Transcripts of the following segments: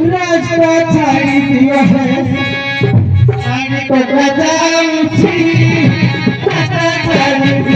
रास्ता छाड़ी दिया है तो बजाऊं थी रास्ता छाड़ी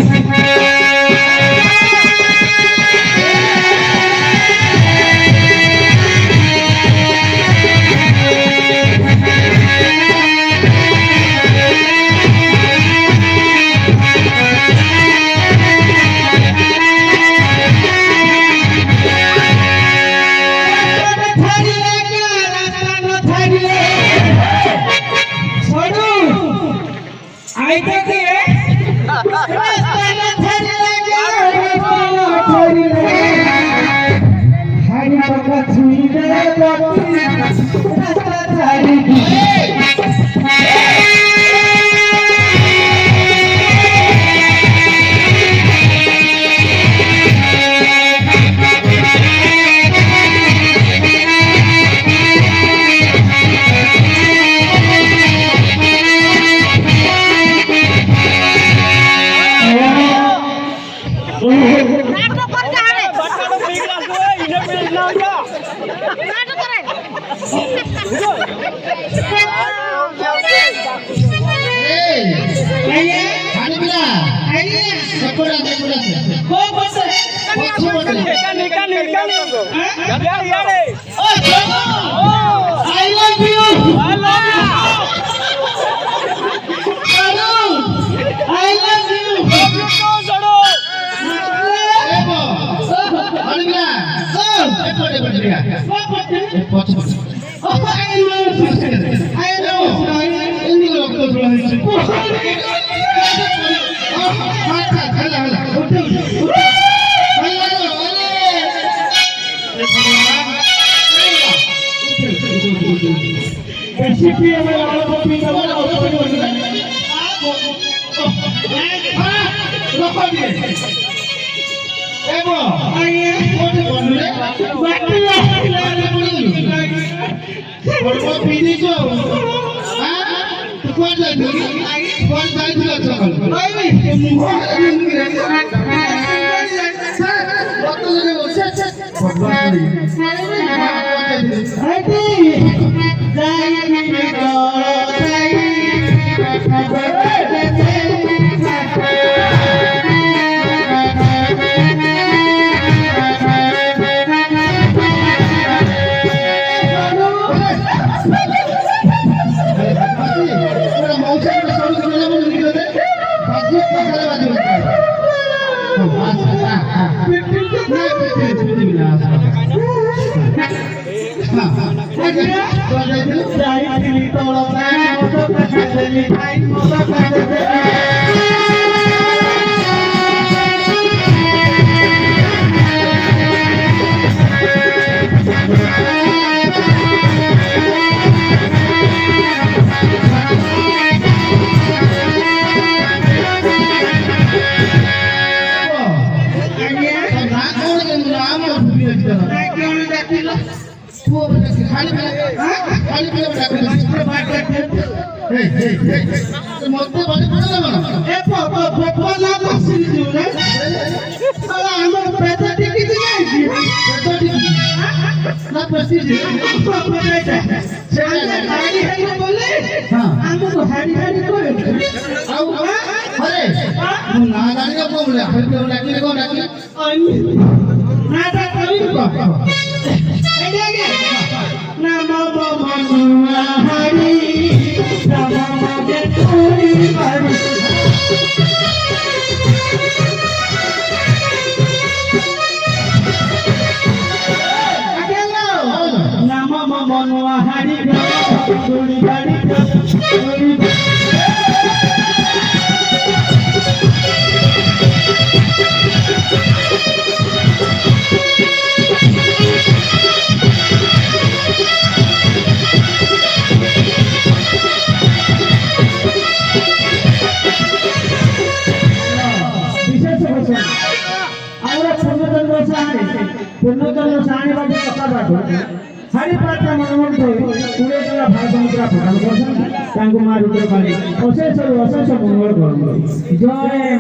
हरिपात्र मनमोहन पुणे जिला भाषा प्रदान कर माँ रुद्र काली अशेष अशेष मंगल करते जय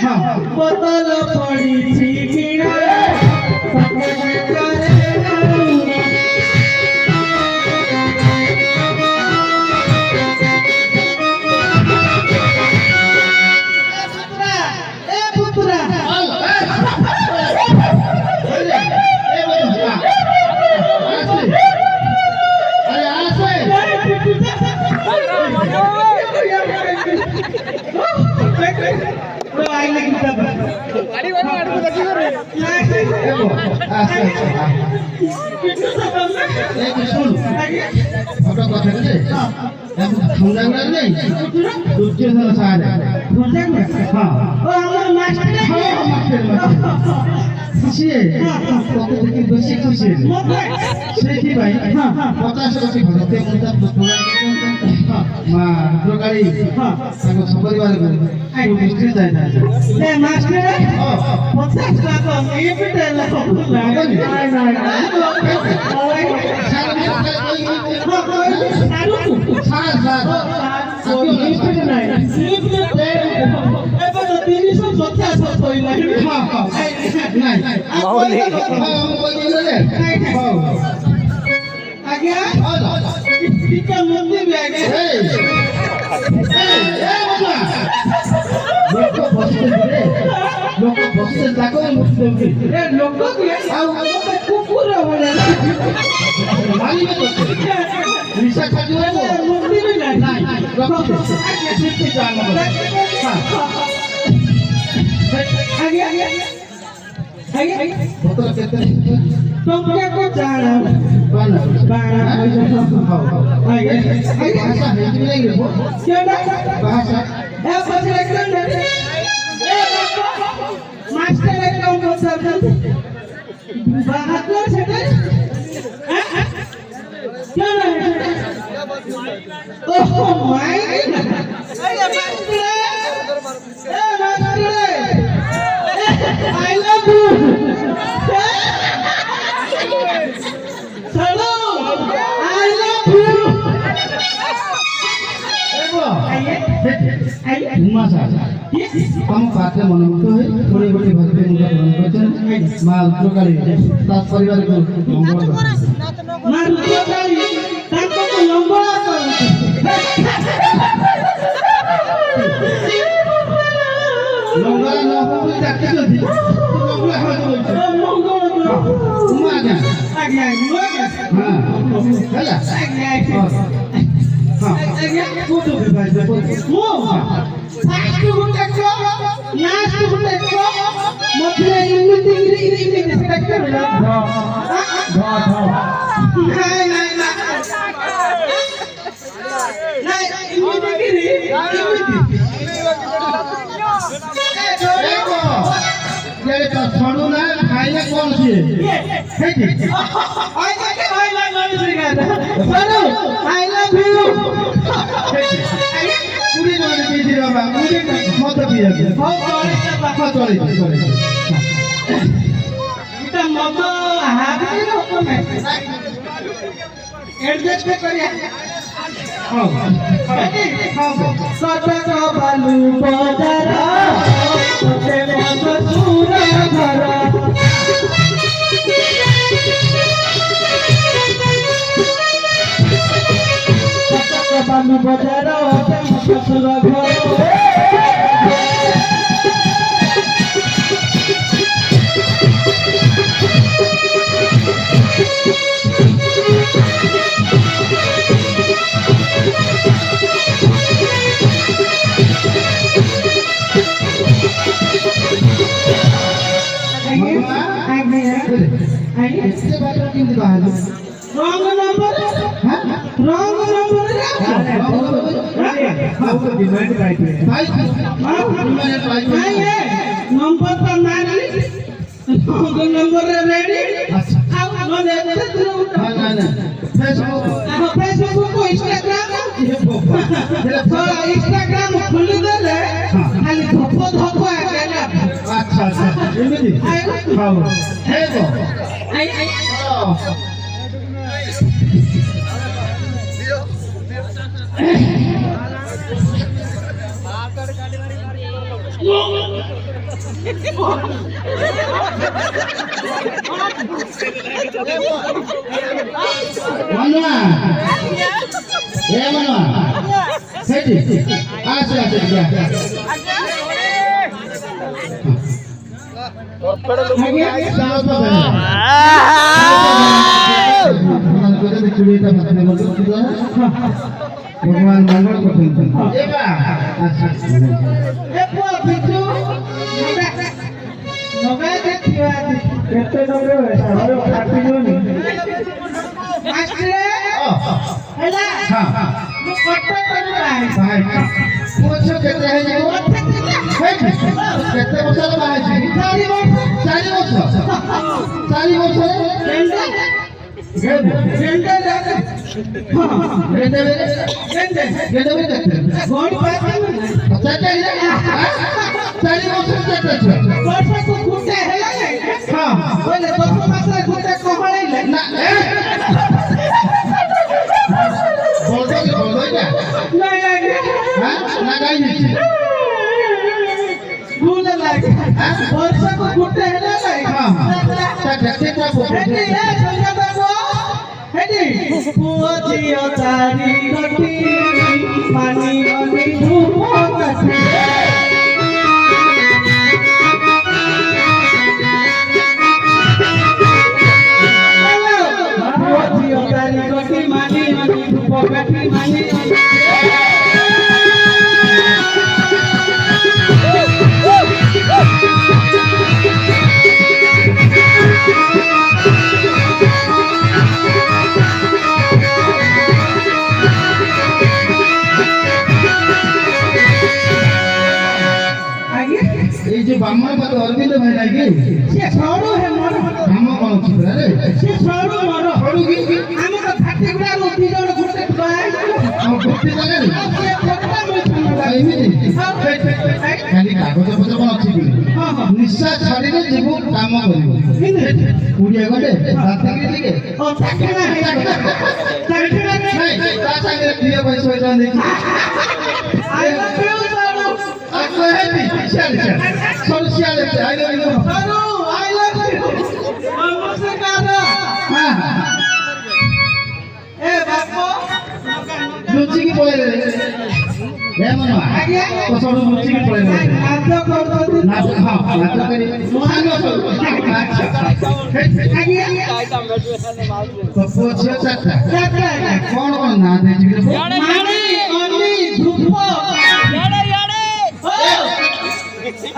माँ बोतल पड़ी नंबर पर दो नंबर रे रेडी अच्छा आओ न देखते तू ना ना फेसबुक फेसबुक को इंस्टाग्राम ये बाबा तो इंस्टाग्राम खोल देले खाली धप धप आकेला अच्छा अच्छा एमिति हां हे गो आई मनवा ए मनवा सेठी आसे आसे क्या भगवान मंगल को केते नंबर है सारो काटी जोनी हां भाई पूछो केते है जे केते वर्ष बाहे छी 4 वर्ष पुओ झियो चारी गठी पानी गनी धूप कठी पुओ झियो चारी गठी मानी गनी धूप कठी मानी ब्राह्मण पद अरविंद भाई लागे से छोड़ो है मोर हम कोन छी रे से छोड़ो मोर छोड़ू की हम तो फाटी गुडा रो ती जण गुटे बाय हम गुटे जागे रे से फोटो मोर सुन एमिति खाली कागज पत्र कोन अछि कि हां हां निशा छाडी रे जीवो काम करिवो पुरिया गटे राती के ओ चाकरा है चाकरा नहीं ता संगे प्रिय भाई सोइता देखि आई लव यू सारू आपको है भी चल सोशल आई लव यू सारू आई लव यू हमसे कहा हां ए बापो लुची की बोले रे ए मनवा आगे तो सब लुची की बोले रे नाच कर दो नाच हां नाच करी मोहानो सब अच्छा आगे तो पूछो चाचा चाचा कौन कौन ना दे जी मानी ओनी धूप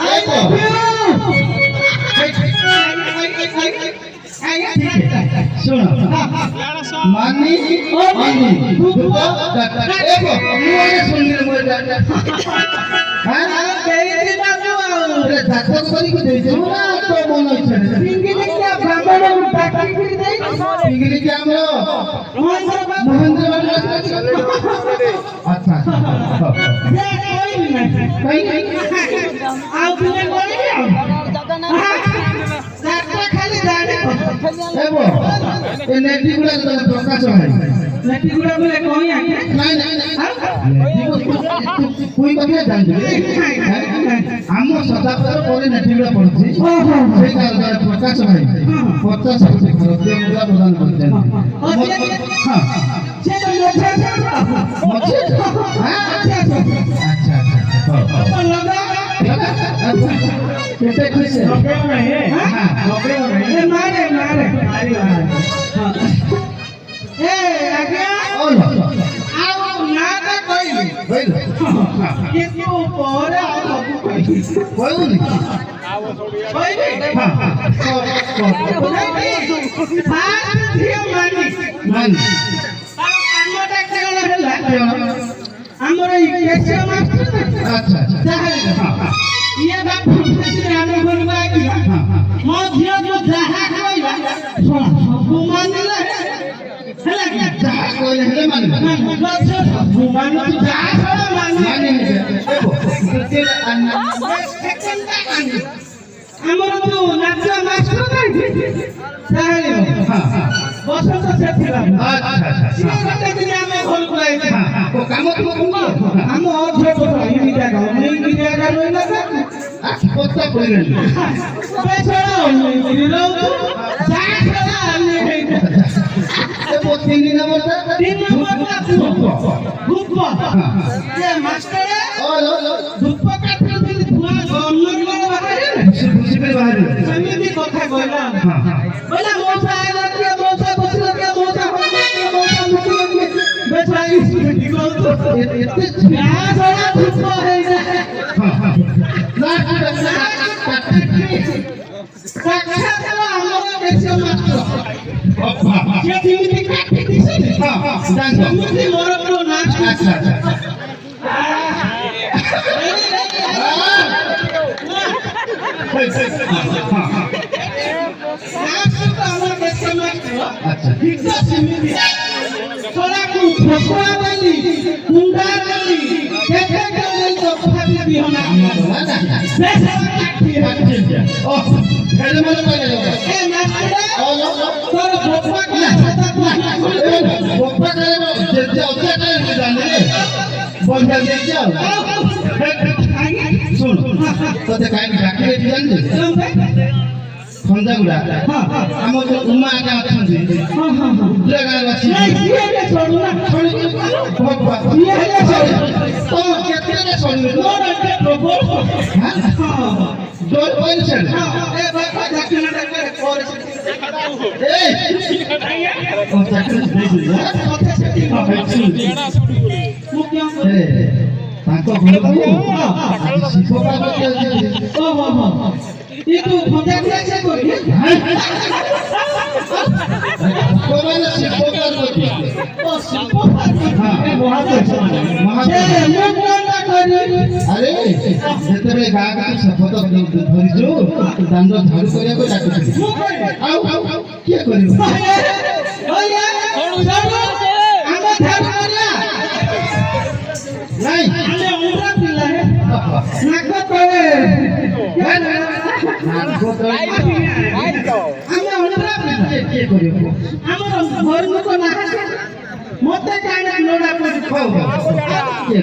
आई को सुनो मानी ओनी धूप देखो मुझे सुन ले मुझे हां तेरी दिन आऊ अरे धाको करी को दे जो ना तो मन इच्छा पिंगली क्या ब्राह्मण टाकी कर दे पिंगली के हमरो महेंद्र अच्छा ये कोई नहीं आओ बिना बोली जाता खाली जाने एबो ए नेटी गुला तो प्रकाश है नेटी गुड़ा बोले कोई आके नहीं कोई कभी जान दे हम सदापर परे नेटी गुला पड़छि से काल प्रकाश भाई 50 से खरते मुद्रा प्रदान करते हैं हां चलो मोछे हां अच्छा अपन लगा कितने खुश है नौकरी में है हां नौकरी में है ए मारे मारी ए आगे ओ आओ ना का कोई भाई ये तो ऊपर आओ सब कोई कोई नहीं कोई नहीं हां फास्ट थियो मानी मान हमटा केला होला हमर ई केसे मास्टर अच्छा ये बात पूछते आने बनवा दिया ମୋ ଝିଅ ଯୋଉ ଯାହା କହିଲା ସବୁ ମାନିଲେ ହେଲା କି ଯାହା କହିଲେ ହେଲେ ମାନିବା ସବୁ ମାନୁଛୁ ଯାହା ସବୁ ମାନି ଆମର ଯୋଉ ନାଚ ମାଷ୍ଟର ନାହିଁ ତାହେଲେ ବସନ୍ତ ସେଠି ସିଏ ଗୋଟେ ଦିନ ଆମେ ଘରକୁ ଆଇଲେ କାମ ତୁ ଆମ ଅଝ ଏମିତି ଜାଗା ଏମିତି ଜାଗା ରହିଲା ପତ୍ତା ପଡ଼ିଲେନି ବେସରା ଏମିତି ରହୁଛୁ ଯାହା ଖେଳା ଆମେ ତିନି ନମ୍ବରଟା ତିନି ନମ୍ବରଟା ଧୂପ ଏ ମାଷ୍ଟର ଧୂପ କାଟୁଥିଲି ଧୂଆ ଅନ୍ୟ ବାହାରେ ସେମିତି କଥା କହିଲା କହିଲା ମଉସା ଆଇଲା କିଏ ମଉସା ବସିଲା କିଏ ମଉସା ମଉସା ମୁଖିଲା ବେସରା ଏମିତି କହୁଛୁ ଏତେ ଗାଁ ସାରା ଧୂପ ହେଇଯାଏ ସାକ୍ଷାତ ଆମର ଦେଶ ମାଷ୍ଟର ସେ ଯେମିତି କାଟି ଦିଶେ ସେମିତି ମୋର ପୁଅ ନାଚ ଆମର ଦେଶ ମାଷ୍ଟର ଠିକ ସେମିତି ସରାକୁ ଫସା ଦେଲି କୁଣ୍ଡା ଦେଲି କେତେ ଦେଲି ତଥାପି ବିହନା ଏ ମାଷ୍ଟର ତୋର ବୋପା କଲା ସେଟା ତତେ କାହିଁକି ଡାକିଲେ ଜାଣିଛୁ ଖଞ୍ଜାଗୁଡ଼ା ଆମର ଯୋଉ ଉମା ଆଜ୍ଞା ଅଛନ୍ତି ଉଦ୍ରା ଗାଁରେ ଅଛି କେତେ ଶୁଣିବେ ଜୋର କହିଲେ ସେ ତାଙ୍କ ଘରକୁ ଶିବ ପାର୍ବତୀ ତୁ ଖଞ୍ଜା ସେ କରି ଭଗବାନ ଶିବ ପାର୍ବତୀ ଆରେ ଯେତେବେଳେ ଗାଁକୁ ଶପଥ ଧରିଛୁ ଦାଣ୍ଡ ଝାଡୁ କରିବାକୁ ଡାକୁଛୁ ଆଉ କିଏ କରିବ ନାଇଁ କିଏ କରିବ ଆମର ଘର ଲୋକ ନାହାନ୍ତି ମତେ କାହିଁକି ଲୋଡ଼ା ପଡି କିଏ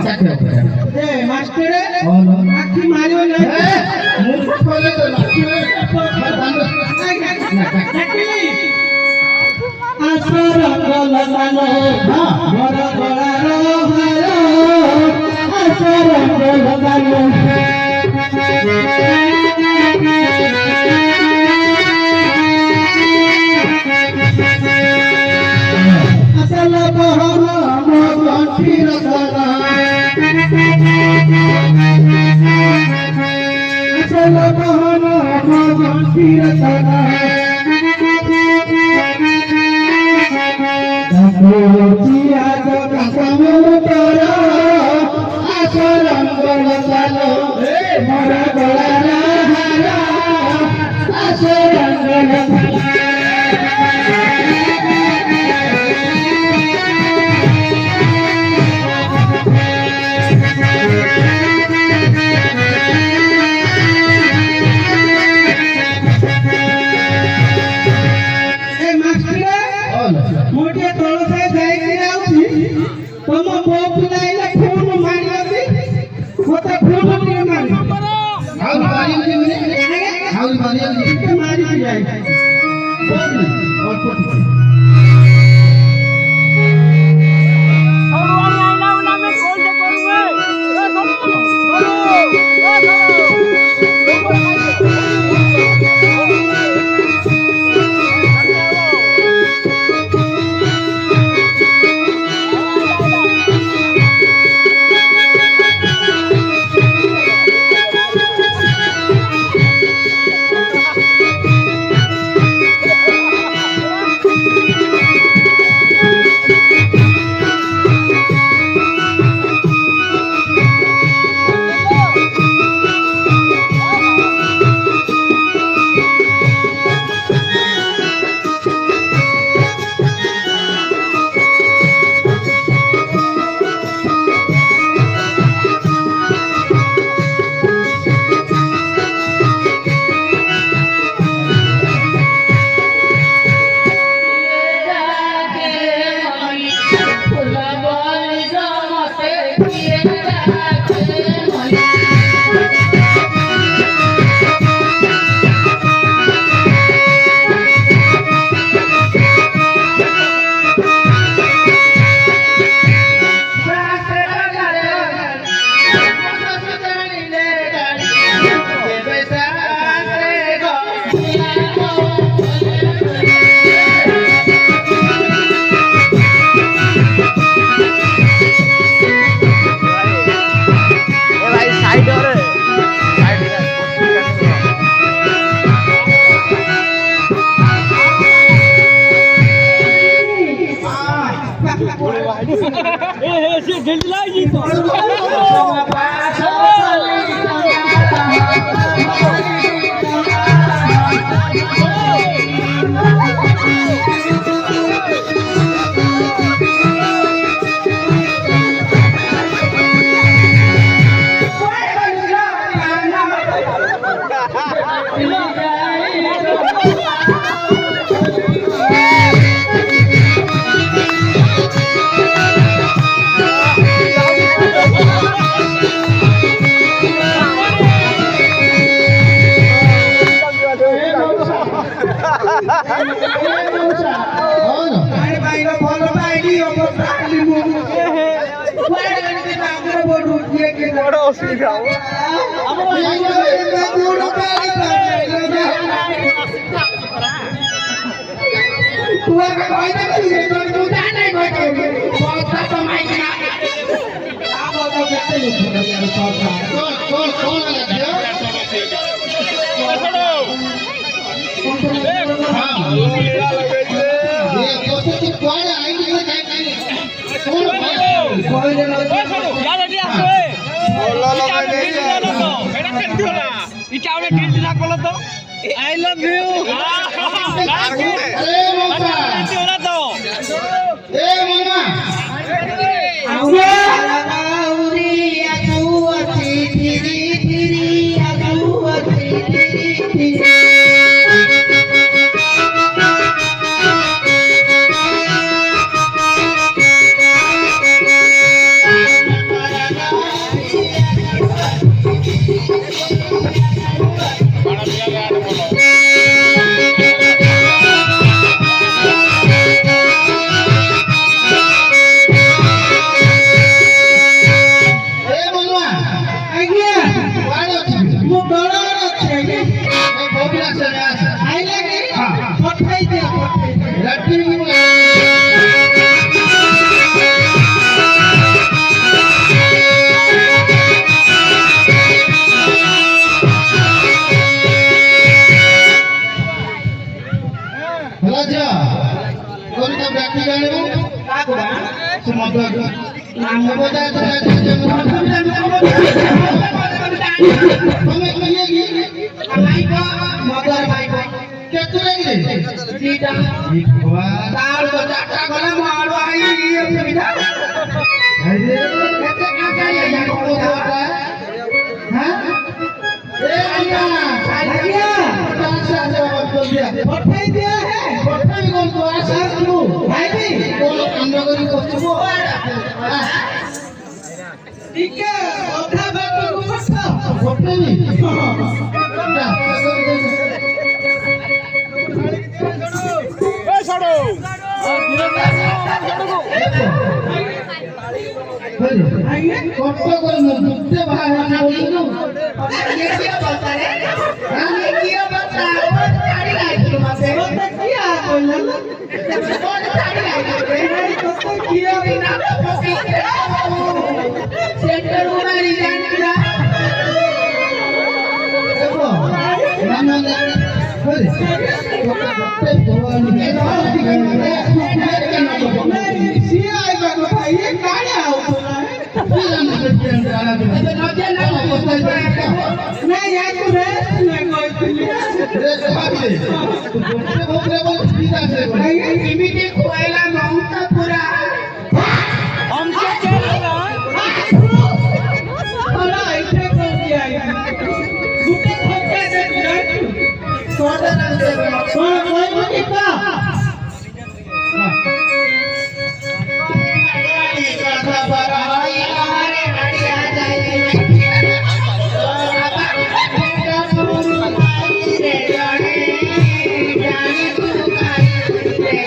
ଚାକିରି ମାଷ୍ଟର ଆଖି ମାରିବ ଆସର କଲମାନ ଘର ଗଳାର ହାର ଆସର କଲମାନ আসল বহন আমার গঠির গলা আসল বহন আমার গঠির গলা আজ কামর আসল গল চালো মর গলার হারা আসল গল मोटे तोड़ से जाएगी आउती तुम बोप लाइले फोन मारियोगी होता फोन नहीं मारी हाउ मारी के मारी जाए और అవును ఆయన పైన ఫోన్ పైన ఒక ఫ్యామిలీ మూడు వాడంటే నాగర బోర్డు కేకే బోర్డు వస్తుంది I love you.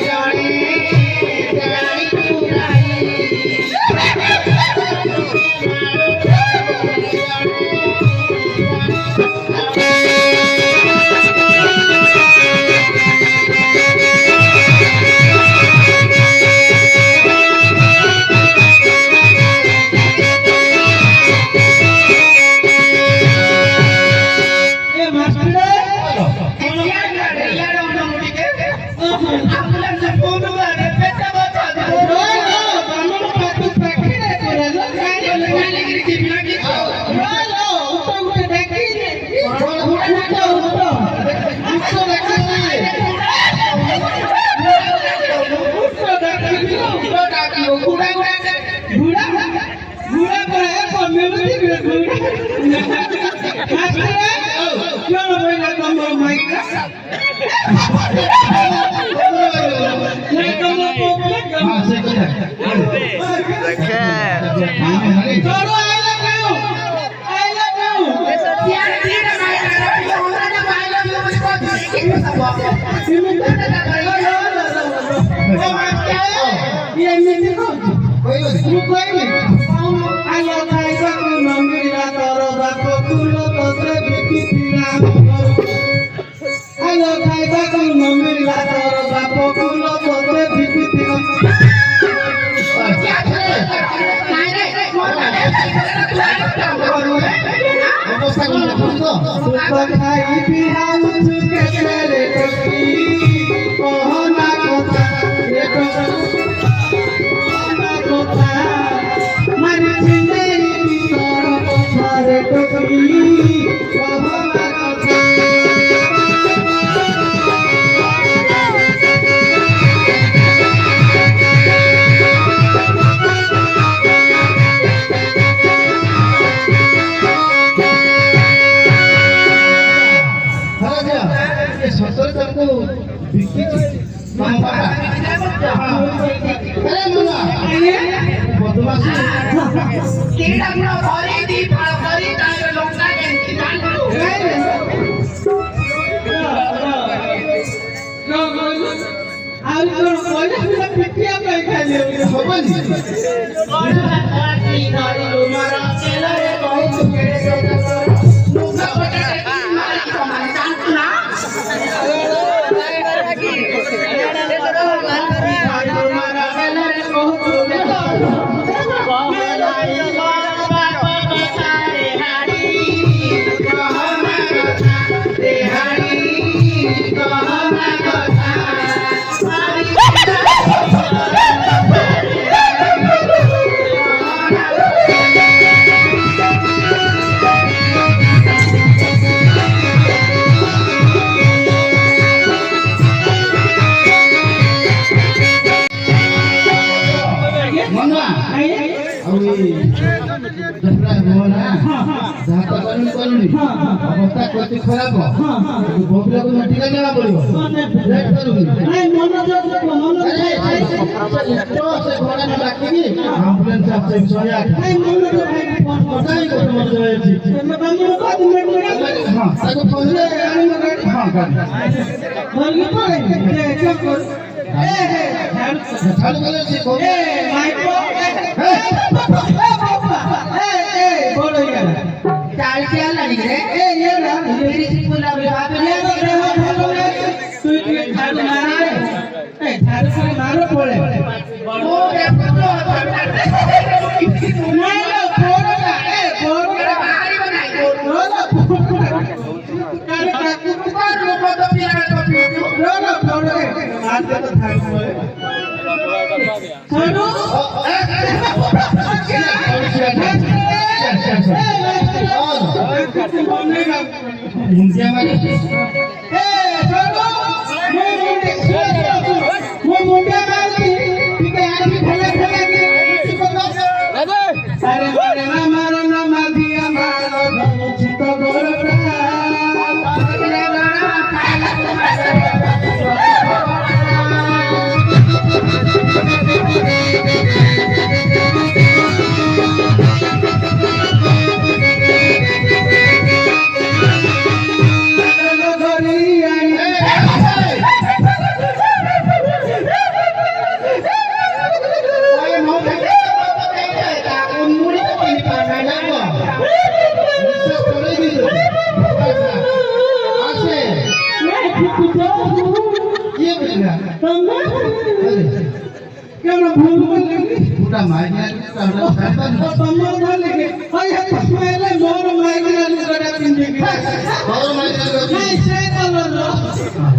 Johnny. छोड़ो आई लव यू यार ठीक है भाई ये हमरा का भाई लोग मुझे को ठीक है सब ओ मां क्या है ये मिनी को कोई तू कोई नहीं आया खाइबा को नमिला तोर बाप कुलो तोते बिकी पिला आया खाइबा को नमिला तोर बाप कुलो तोते बिकी पिला क्या करे नहीं नहीं मोटा है तू आए क्या करो অবস্থা করে বুঝছো तू तो खाई पिहाउ चुके तेरे टोकी कहना कोता रे कहना कोता मारी चिंदेरी तोर मारे टोकी कहना कोता হ্যাঁ যা এই সতরে তাকে বিক্রি মামা আরে মামা বদমাশি केड़ा पूरा भरी दी भरी तार लोटा के जान लो আর তোর পয়সা পুরো পিটিয়া পাই খাইলে হবনি মামা আমি দফরা মোনা যাতা করুনি অবস্থা কত খারাপ ববলা কো টিকা নেওয়া পড়িব লেট করুনি তো সে ঘোড়া না রাখিবি অ্যাম্বুলেন্স আসছে 108 কোথায় কত মরে যাচ্ছে হ্যাঁ তাকে ফোন হ্যাঁ গাড়ি চালু করে সে কো चाल चाल लगी रे मेरी सिंपल अब बात तुई झाड़ू मारे झाड़ू से मारो पड़े वो देखो तो नहीं लो फोड़ोगा फोड़ोगा बाहरी बनाई रोना करे काकू ऊपर लोगों तो पिया तो रोना फोड़ोगे मार दे तो झाड़ू मारे छोड़ो मुंडिया मारे मुंडिया मारती ठीक है आज भी फले फले अरे मारे ना मारो ना मार दिया मारो चित गोरा ये बोला क्या मैं भूल गई पूरा माइया का और तम्मा था लेके भाई हम पहले मोर माइग्रेन लगा पिंजेगी और माइया का नहीं से कलर लो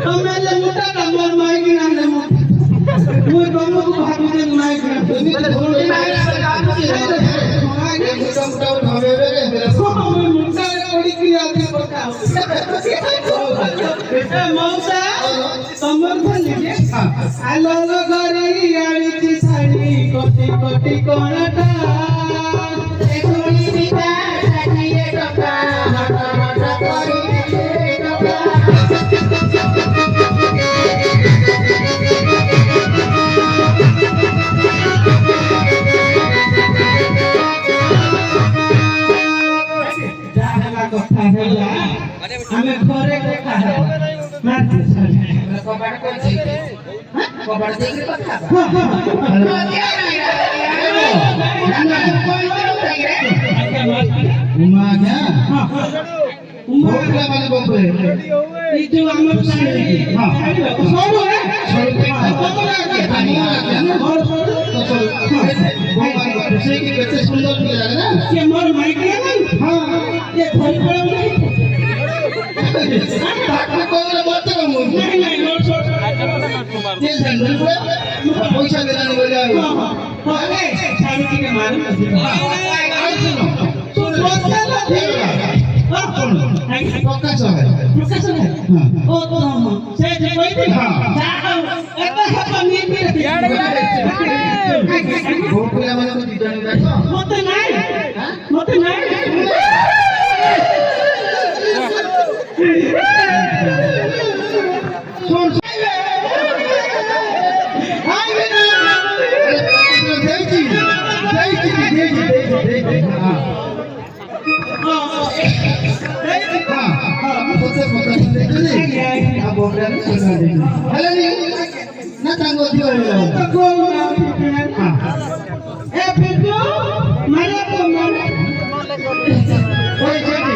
हमें ले मुटा का मोर माइग्रेन ले मुट वो दोनों को भाग दे माइग्रेन তুমি তো ভুল মাইয়া का काम की ये मुटा मुटा उठावे रे मेरा हमें मुटा कोड़ी की आदमी बताओ ए मौसा तम्मा था लेके आलो लो गरी आड़ी की साड़ी कोटी कोटी कोणाटा कोई बिता सनिए टका मटा मटा कोई टका Thank you. ଖାଇ ଯା ଆମେ ଘରେ ଖାଇ ମାର କବାଟ କରିଛି କବାଟ ଦେଇକି କଥା उमा क्या भोकला वाले बम्बे ई जो हमर साड़ी हां सब है और से की कितने सुंदर लगे ना ये मोर माइक है ना हां ये थोड़ी बड़ा नहीं ताकि कोई बात ना मो नहीं नोट शॉट ये सैंडल पे पैसा देना नहीं बोला अरे साड़ी के मालूम तो रोज़ ना पक्का सब है प्रोफेसर है ओ तो हम से जे कोई थी जाओ एक बार नींद भी रहती भोकला वाले को दीदा नहीं बैठो मत नहीं सुन आई भी ना देखी हां हेलो नहीं ना tango दियो ए पिंटू मारे को मारे ओए जेठी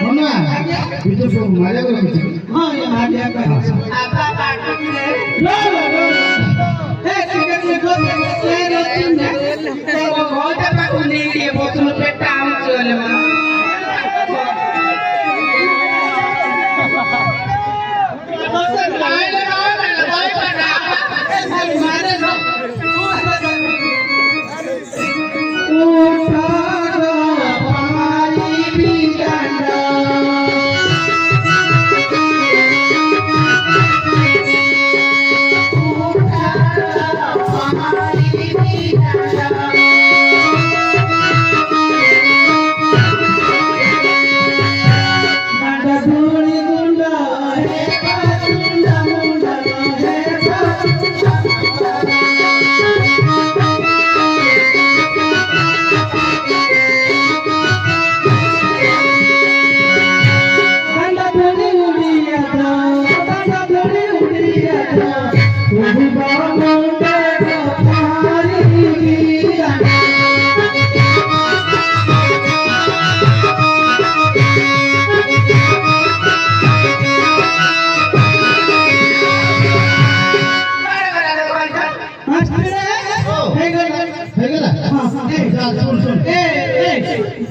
मम्मा बिजू को मारे को बिजू हां ये मारे का आपा पाटू लो ए टिकट में को ए रोटिन ने वो बहुत पाटू नहीं लिए बोतल पे टाम चले सुन ए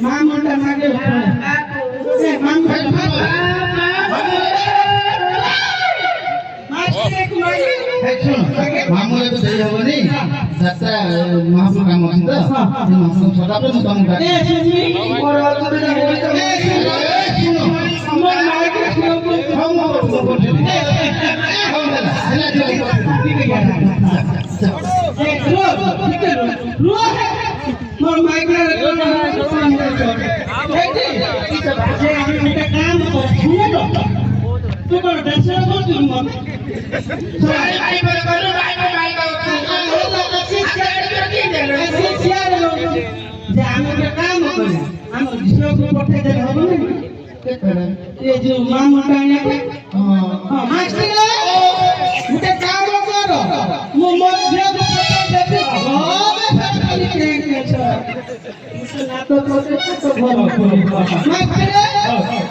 मां मुंडा मागे ए मां मामूले तो देई हबनी जात्रा महाप्रभु काम अछि त महाप्रभु सदापर म तमु ए सुनी और तुमे ना बोली तो सुनो हमर माइक को हम हेला जो ए रो मोर माइक रे जे हम काम कर सुनो तू कर दर्शन कर तू मत भाई बोल करो भाई भाई का जे हम काम कर हम विष्णु को पठे दे हो नहीं ये जो मां मोटाने के हां मास्टर मुझे काम करो मु मध्य को पठे देते होबे फैक्ट्री के ना तो तो घर मास्टर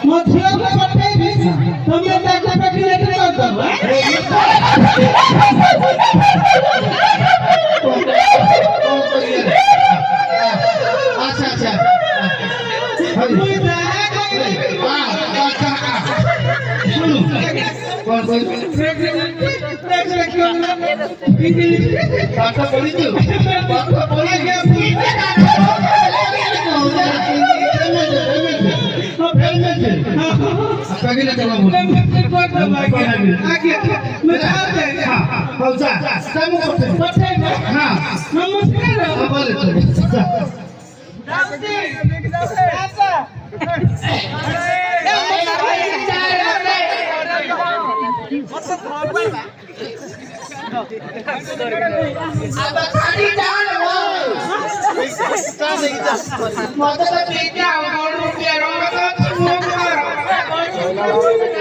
मध्य को पठे भी तुमने ताके पठे लेके कर दो अच्छा अच्छा सुनो कौन कोई पाठा पढ़ी तू पाठा पढ़ी गया आपका क्या चला बोल आगे मैं आते हां हौसा टाइम करते पठे हां नमस्कार बोले अब खाली जान वो मदद पे क्या ₹1 रंग का ବାବା